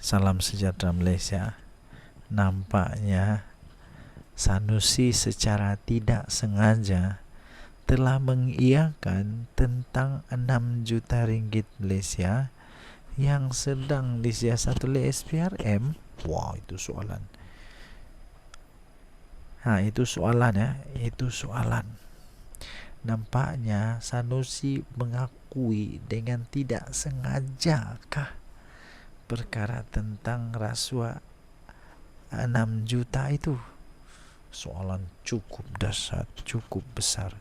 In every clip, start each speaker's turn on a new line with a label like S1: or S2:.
S1: Salam sejahtera Malaysia. Nampaknya Sanusi secara tidak sengaja telah mengiyakan tentang 6 juta ringgit Malaysia yang sedang disiasat oleh SPRM. Wah, itu soalan. Itu soalan ya. Itu soalan. Nampaknya Sanusi mengakui dengan tidak sengajakah perkara tentang rasuah 6 juta itu. Soalan cukup dahsyat, cukup besar,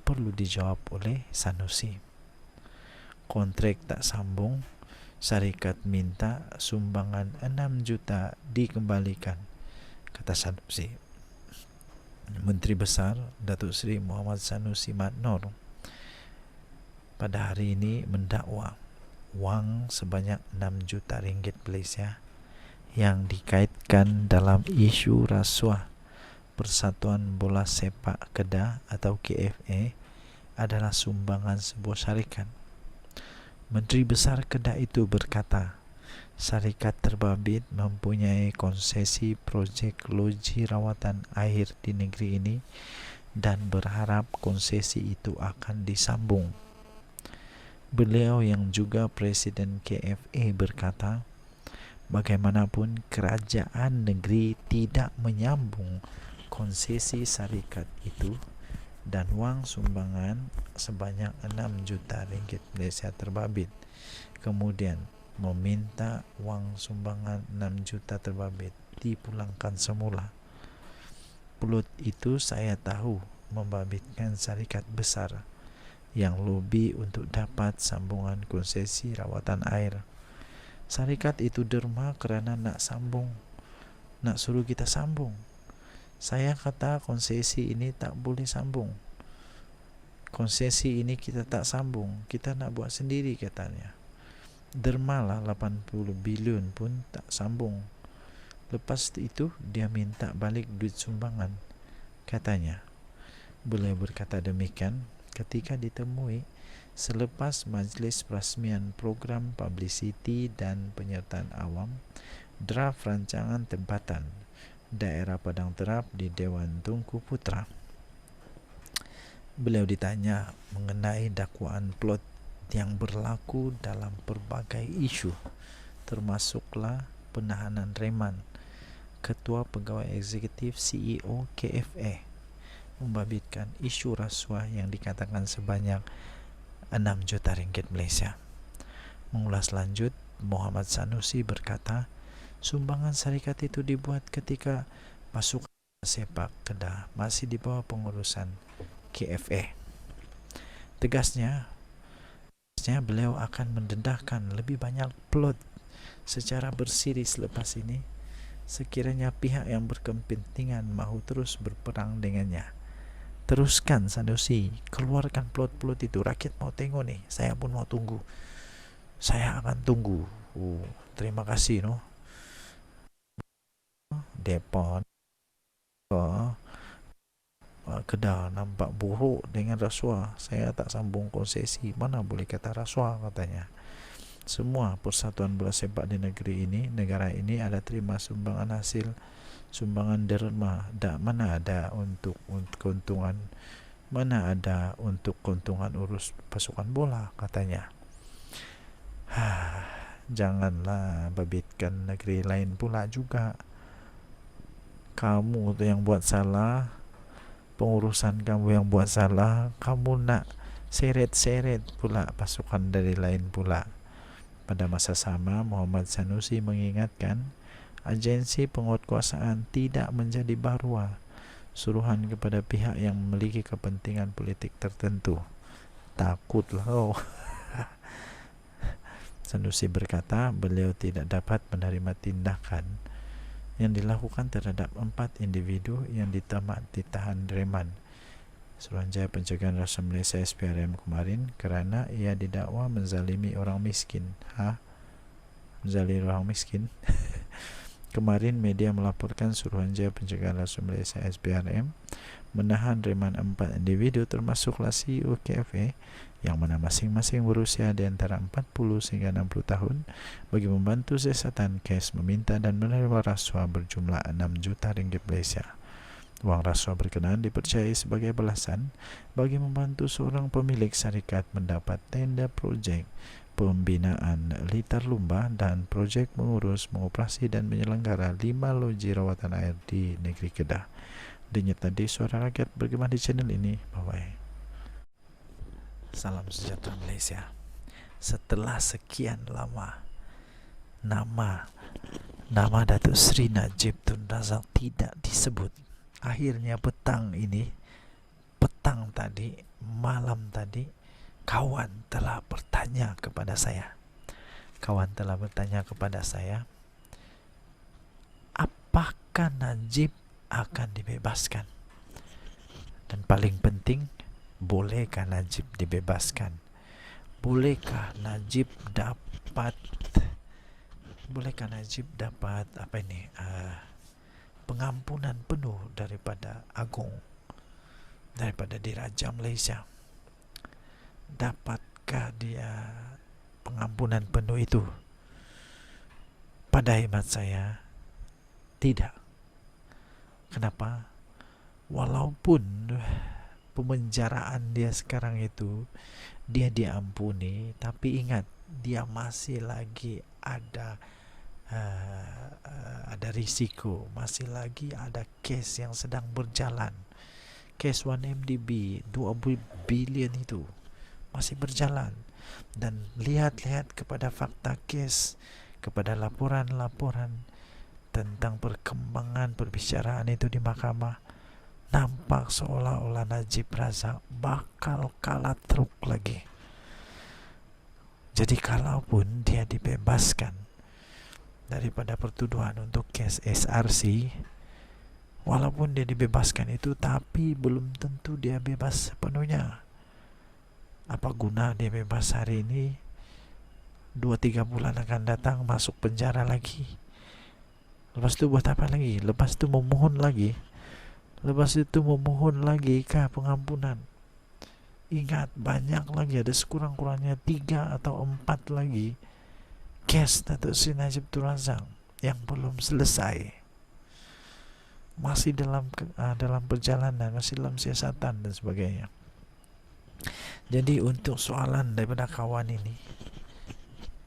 S1: perlu dijawab oleh Sanusi. Kontrak tak sambung, syarikat minta sumbangan 6 juta dikembalikan, kata Sanusi. Menteri Besar Datuk Seri Muhammad Sanusi Madnor pada hari ini mendakwa wang sebanyak 6 juta ringgit Malaysia yang dikaitkan dalam isu rasuah Persatuan Bola Sepak Kedah atau KFA adalah sumbangan sebuah syarikat. Menteri Besar Kedah itu berkata, syarikat terbabit mempunyai konsesi projek loji rawatan air di negeri ini dan berharap konsesi itu akan disambung. Beliau yang juga Presiden KFA berkata, bagaimanapun kerajaan negeri tidak menyambung konsesi syarikat itu dan wang sumbangan sebanyak 6 juta ringgit Malaysia terbabit. Kemudian meminta wang sumbangan 6 juta terbabit dipulangkan semula. Plot itu saya tahu membabitkan syarikat besar yang lobi untuk dapat sambungan konsesi rawatan air. Syarikat itu derma kerana nak suruh kita sambung. Saya kata konsesi ini tak boleh sambung. Konsesi ini kita tak sambung, kita nak buat sendiri, katanya. Dermalah 80 bilion pun tak sambung. Lepas itu dia minta balik duit sumbangan, katanya. Beliau berkata demikian ketika ditemui selepas majlis perasmian program publicity dan penyertaan awam draft rancangan tempatan daerah Padang Terap di Dewan Tunku Putra. Beliau ditanya mengenai dakwaan plot yang berlaku dalam pelbagai isu, termasuklah penahanan reman Ketua Pegawai Eksekutif CEO KFA membabitkan isu rasuah yang dikatakan sebanyak 6 juta ringgit Malaysia. Mengulas lanjut, Muhammad Sanusi berkata, sumbangan syarikat itu dibuat ketika pasukan sepak Kedah masih di bawah pengurusan KFA. Tegasnya beliau akan mendedahkan lebih banyak plot secara bersiri selepas ini sekiranya pihak yang berkepentingan mahu terus berperang dengannya. Teruskan Sanusi, keluarkan plot-plot itu, rakyat mau tengok nih, saya pun mau tunggu, saya akan tunggu. Terima kasih Depon Kedah nampak buruk dengan rasuah. Saya tak sambung konsesi, mana boleh kata rasuah, katanya. Semua persatuan bola sepak di negara ini ada terima sumbangan hasil sumbangan derma. Mana ada untuk keuntungan, mana ada untuk keuntungan urus pasukan bola, katanya. Janganlah babitkan negeri lain pula juga. Kamu tu yang buat salah, pengurusan kamu yang buat salah, kamu nak seret-seret pula pasukan dari lain pula. Pada masa sama, Muhammad Sanusi mengingatkan agensi penguatkuasaan tidak menjadi baruah suruhan kepada pihak yang memiliki kepentingan politik tertentu. Takutlah Sanusi berkata beliau tidak dapat menerima tindakan yang dilakukan terhadap 4 individu yang ditahan reman Suruhanjaya Pencegahan Rasuah Malaysia SPRM kemarin kerana ia didakwa menzalimi orang miskin. menzalimi orang miskin. Kemarin media melaporkan Suruhanjaya Pencegahan Rasuah Malaysia SPRM menahan reman 4 individu termasuklah CEO KFA yang mana masing-masing berusia di antara 40 hingga 60 tahun bagi membantu siasatan kes meminta dan menerima rasuah berjumlah 6 juta ringgit Malaysia. Wang rasuah berkenaan dipercayai sebagai balasan bagi membantu seorang pemilik syarikat mendapat tender projek pembinaan liter lumba dan projek mengurus, mengoperasi dan menyelenggara 5 loji rawatan air di negeri Kedah. Denyut tadi suara rakyat bergema di channel ini. Bye-bye. Salam sejahtera Malaysia. Setelah sekian lama nama Datuk Seri Najib Tun Razak tidak disebut, akhirnya malam tadi kawan telah bertanya kepada saya, apakah Najib akan dibebaskan? Dan paling penting, bolehkah Najib dibebaskan? Bolehkah Najib dapat pengampunan penuh daripada Diraja Malaysia? Dapatkah dia pengampunan penuh itu? Pada hemat saya, tidak. Kenapa? Walaupun pemenjaraan dia sekarang itu dia diampuni, tapi ingat, dia masih lagi ada risiko, masih lagi ada kes yang sedang berjalan. Kes 1MDB 2 bilion itu masih berjalan, dan lihat kepada fakta kes, kepada laporan-laporan tentang perkembangan perbicaraan itu di mahkamah, nampak seolah-olah Najib Razak bakal kalah teruk lagi. Jadi kalaupun dia dibebaskan daripada pertuduhan untuk kes SRC, walaupun dia dibebaskan itu, tapi belum tentu dia bebas sepenuhnya. Apa guna dia bebas hari ini, 2-3 bulan akan datang masuk penjara lagi. Lepas itu buat apa lagi? Lepas itu memohon lagi kah pengampunan? Ingat, banyak lagi, ada sekurang-kurangnya 3 atau 4 lagi kes Datuk Seri Najib Tun Razak yang belum selesai, masih dalam perjalanan, masih dalam siasatan dan sebagainya. Jadi untuk soalan daripada kawan ini,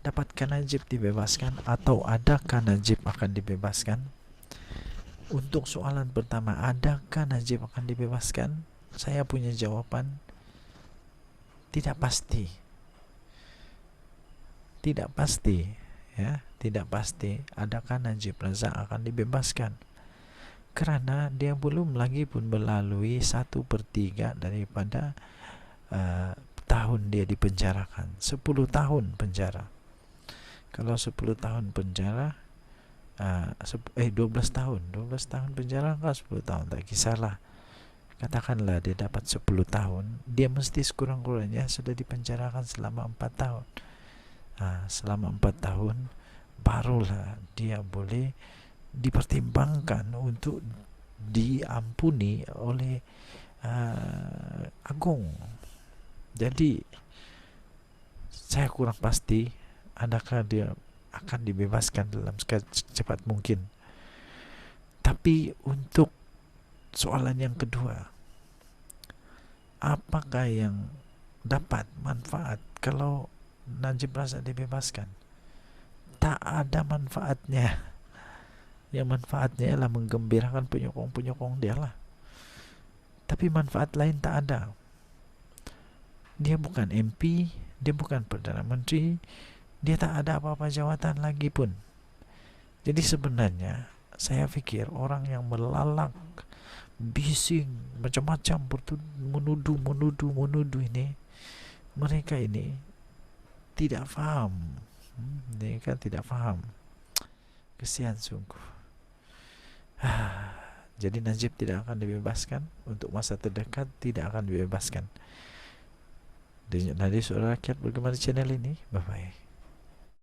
S1: dapatkah Najib dibebaskan atau adakah Najib akan dibebaskan? Untuk soalan pertama, adakah Najib akan dibebaskan? Saya punya jawaban, tidak pasti. Tidak pasti adakah Najib Razak akan dibebaskan, kerana dia belum lagi pun melalui 1/3 daripada tahun dia dipenjarakan. 10 tahun penjara. Kalau 10 tahun penjara, 12 tahun penjara kan 10 tahun, tak kisahlah. Katakanlah dia dapat 10 tahun, dia mesti sekurang-kurangnya sudah dipenjarakan selama 4 tahun. Selama 4 tahun barulah dia boleh dipertimbangkan untuk diampuni oleh Agung. Jadi saya kurang pasti adakah dia akan dibebaskan dalam secepat mungkin. Tapi untuk soalan yang kedua, apakah yang dapat manfaat kalau Najib Razak dibebaskan? Tak ada manfaatnya. Yang manfaatnya ialah menggembirakan penyokong-penyokong dia lah. Tapi manfaat lain tak ada. Dia bukan MP, dia bukan Perdana Menteri, dia tak ada apa-apa jawatan lagi pun. Jadi sebenarnya saya fikir orang yang melalak, bising, macam-macam menuduh ini, mereka ini tidak faham. Mereka tidak faham. Kesian sungguh. Jadi Najib tidak akan dibebaskan. Untuk masa terdekat tidak akan dibebaskan. Jadi suara rakyat bergema di channel ini. Bye-bye.